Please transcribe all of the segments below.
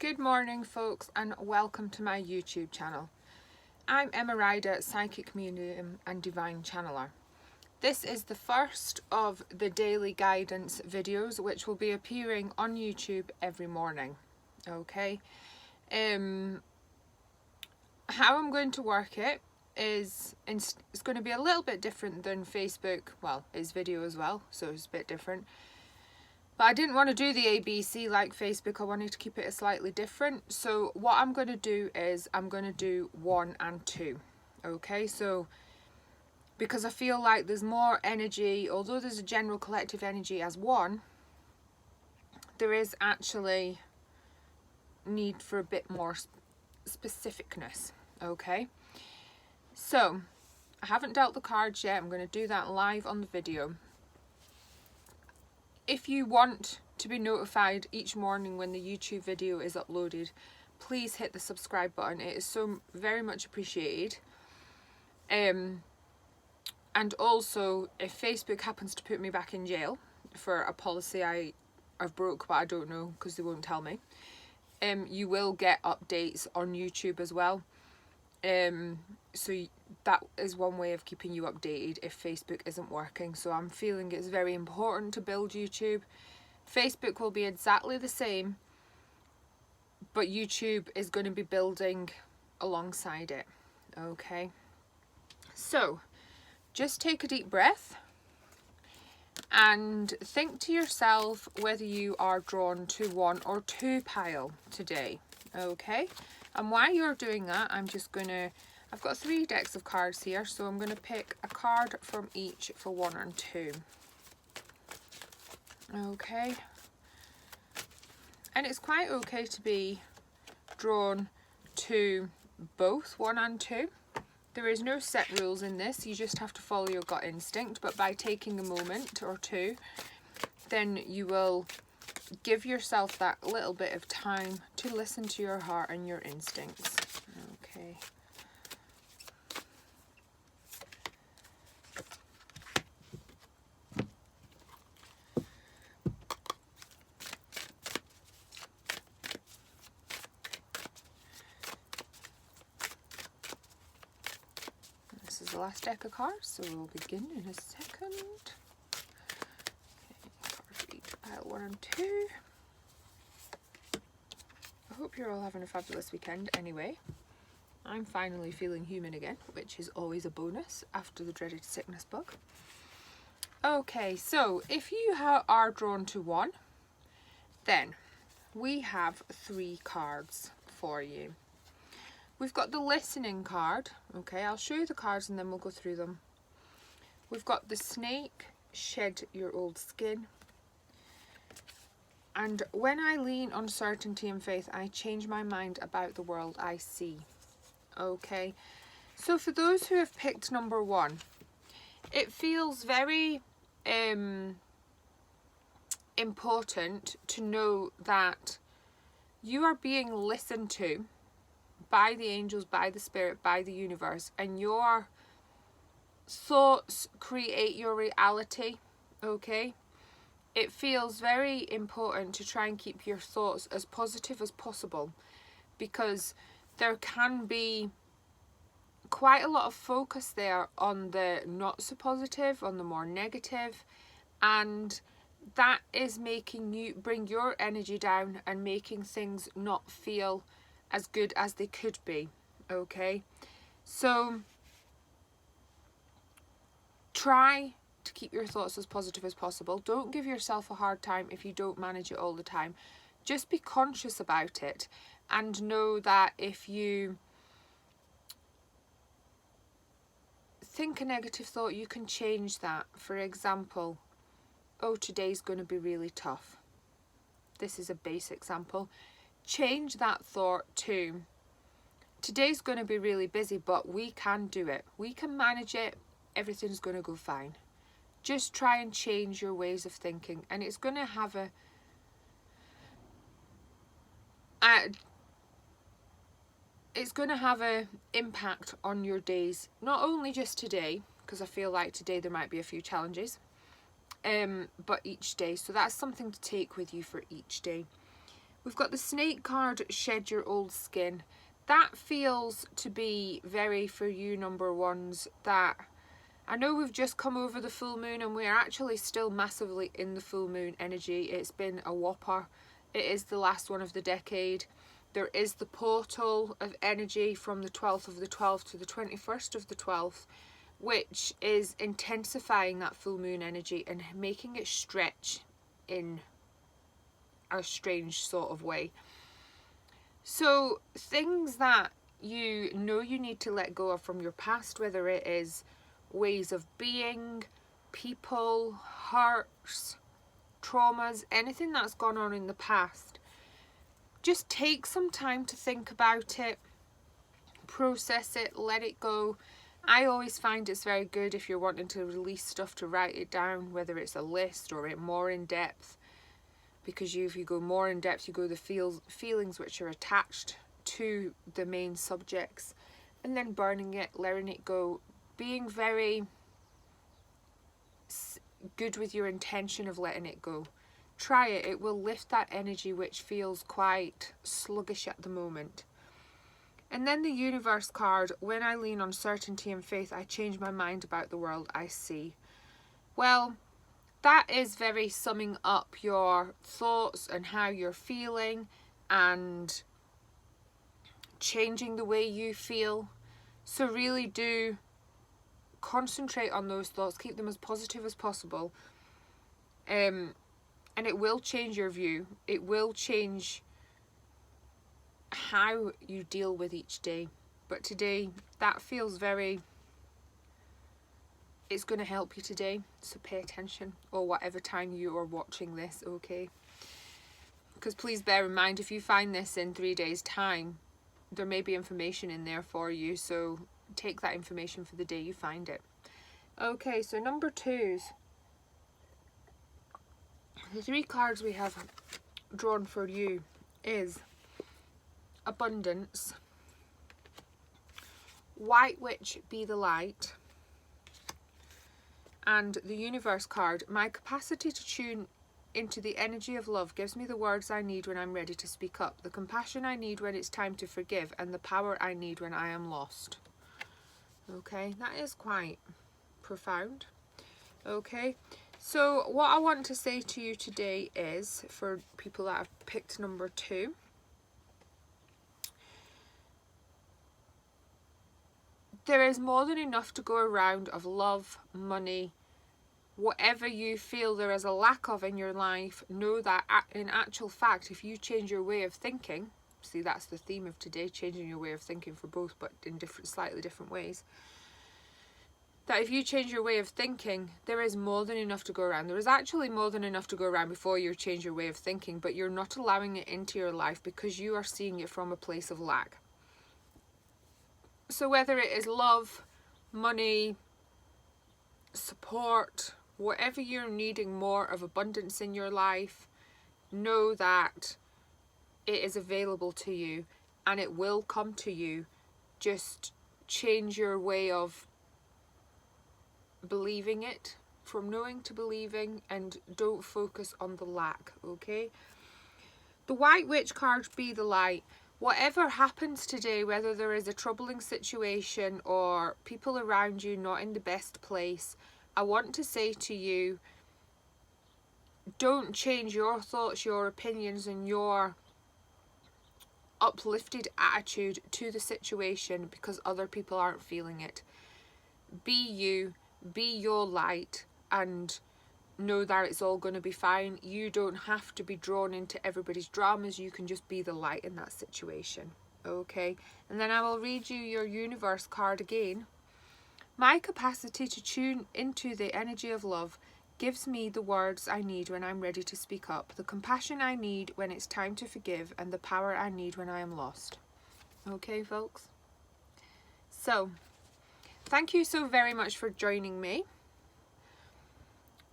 Good morning folks, and welcome to my YouTube channel. I'm Emma Ryder, Psychic Medium and Divine Channeler. This is the first of the daily guidance videos which will be appearing on YouTube every morning. Okay, how I'm going to work it is it's going to be a little bit different than Facebook. Well, it's video as well, so it's a bit different. But I didn't want to do the ABC like Facebook. I wanted to keep it slightly different. So what I'm going to do is I'm going to do 1 and 2. Okay, so because I feel like there's more energy, although there's a general collective energy as 1, there is actually need for a bit more specificness. Okay, so I haven't dealt the cards yet. I'm going to do that live on the video. If you want to be notified each morning when the YouTube video is uploaded, please hit the subscribe button. It is so very much appreciated. And also, if Facebook happens to put me back in jail for a policy I've broke but I don't know because they won't tell me, you will get updates on YouTube as well. So that is one way of keeping you updated if Facebook isn't working. So I'm feeling it's very important to build YouTube. Facebook will be exactly the same, but YouTube is going to be building alongside it. Okay, so just take a deep breath and think to yourself whether you are drawn to 1 or 2 pile today. Okay, and while you're doing that, I've got 3 decks of cards here, so I'm going to pick a card from each for 1 and 2. Okay, and it's quite okay to be drawn to both 1 and 2. There is no set rules in this, you just have to follow your gut instinct, but by taking a moment or 2, then you will give yourself that little bit of time to listen to your heart and your instincts. Okay. This is the last deck of cards, so we'll begin in a second. Pile 1 and 2. I hope you're all having a fabulous weekend anyway. I'm finally feeling human again, which is always a bonus after the dreaded sickness bug. Okay, so if you are drawn to 1, then we have 3 cards for you. We've got the listening card. Okay, I'll show you the cards and then we'll go through them. We've got the snake, shed your old skin. And when I lean on certainty and faith, I change my mind about the world I see. Okay, so for those who have picked number 1, it feels very important to know that you are being listened to by the angels, by the spirit, by the universe, and your thoughts create your reality. Okay, it feels very important to try and keep your thoughts as positive as possible, because there can be quite a lot of focus there on the not so positive, on the more negative, and that is making you bring your energy down and making things not feel as good as they could be. Okay, so try to keep your thoughts as positive as possible. Don't give yourself a hard time if you don't manage it all the time. Just be conscious about it and know that if you think a negative thought, you can change that. For example, oh, today's going to be really tough. This is a base example. Change that thought to, today's going to be really busy, but we can do it. We can manage it. Everything's going to go fine. Just try and change your ways of thinking, and it's going to have a impact on your days, not only just today, because I feel like today there might be a few challenges, but each day. So that's something to take with you for each day. We've got the Snake card, Shed Your Old Skin. That feels to be very for you number ones, that I know we've just come over the full moon and we're actually still massively in the full moon energy. It's been a whopper. It is the last one of the decade. There is the portal of energy from the 12th of the 12th to the 21st of the 12th, which is intensifying that full moon energy and making it stretch in a strange sort of way. So things that you know you need to let go of from your past, whether it is ways of being, people, hurts, traumas, anything that's gone on in the past, just take some time to think about it, process it, let it go. I always find it's very good if you're wanting to release stuff to write it down, whether it's a list or it more in depth, because if you go more in depth, you go the feelings which are attached to the main subjects, and then burning it, letting it go, being very good with your intention of letting it go. Try it. It will lift that energy which feels quite sluggish at the moment. And then the Universe card, when I lean on certainty and faith, I change my mind about the world I see. Well, that is very summing up your thoughts and how you're feeling and changing the way you feel. So really do concentrate on those thoughts, keep them as positive as possible, and it will change your view. It will change how you deal with each day. But today, that feels very, it's going to help you today, so pay attention, or whatever time you are watching this, okay? Because please bear in mind, if you find this in 3 days time, there may be information in there for you, so take that information for the day you find it. Okay, so number 2s. The 3 cards we have drawn for you is Abundance, White Witch, Be the Light, and the Universe card. My capacity to tune into the energy of love gives me the words I need when I'm ready to speak up, the compassion I need when it's time to forgive, and the power I need when I am lost. Okay, that is quite profound. Okay, so what I want to say to you today is, for people that have picked number 2, there is more than enough to go around of love, money, whatever you feel there is a lack of in your life. Know that in actual fact, if you change your way of thinking, see, that's the theme of today, changing your way of thinking for both, but in slightly different ways, that if you change your way of thinking, there is more than enough to go around. There is actually more than enough to go around before you change your way of thinking, but you're not allowing it into your life because you are seeing it from a place of lack. So whether it is love, money, support, whatever you're needing more of abundance in your life, know that it is available to you and it will come to you. Just change your way of believing it, from knowing to believing, and don't focus on the lack, okay? The White Witch card, Be the Light. Whatever happens today, whether there is a troubling situation or people around you not in the best place, I want to say to you, don't change your thoughts, your opinions and your uplifted attitude to the situation because other people aren't feeling it. Be you, be your light, and know that it's all going to be fine. You don't have to be drawn into everybody's dramas. You can just be the light in that situation, okay? And then I will read you your Universe card again. My capacity to tune into the energy of love gives me the words I need when I'm ready to speak up, the compassion I need when it's time to forgive, and the power I need when I am lost. Okay, folks? So, thank you so very much for joining me.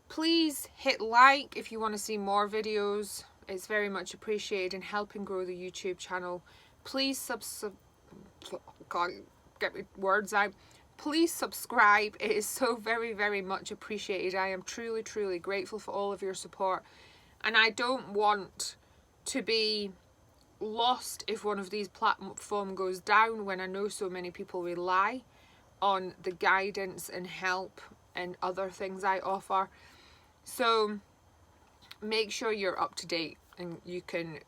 Please hit like if you want to see more videos. It's very much appreciated in helping grow the YouTube channel. Please can't get my words out. Please subscribe. It is so very, very much appreciated. I am truly, truly grateful for all of your support. And I don't want to be lost if one of these platforms goes down, when I know so many people rely on the guidance and help and other things I offer. So make sure you're up to date and you can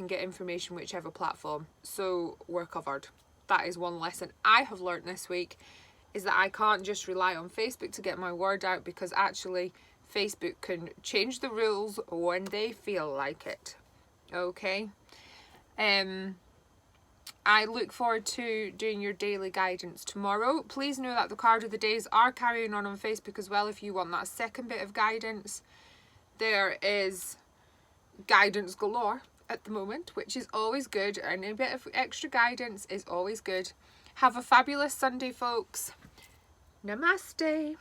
get information whichever platform, so we're covered. That is one lesson I have learned this week, is that I can't just rely on Facebook to get my word out, because actually Facebook can change the rules when they feel like it. Okay. I look forward to doing your daily guidance tomorrow. Please know that the card of the days are carrying on Facebook as well if you want that second bit of guidance. There is guidance galore at the moment, which is always good, and a bit of extra guidance is always good. Have a fabulous Sunday, folks. Namaste.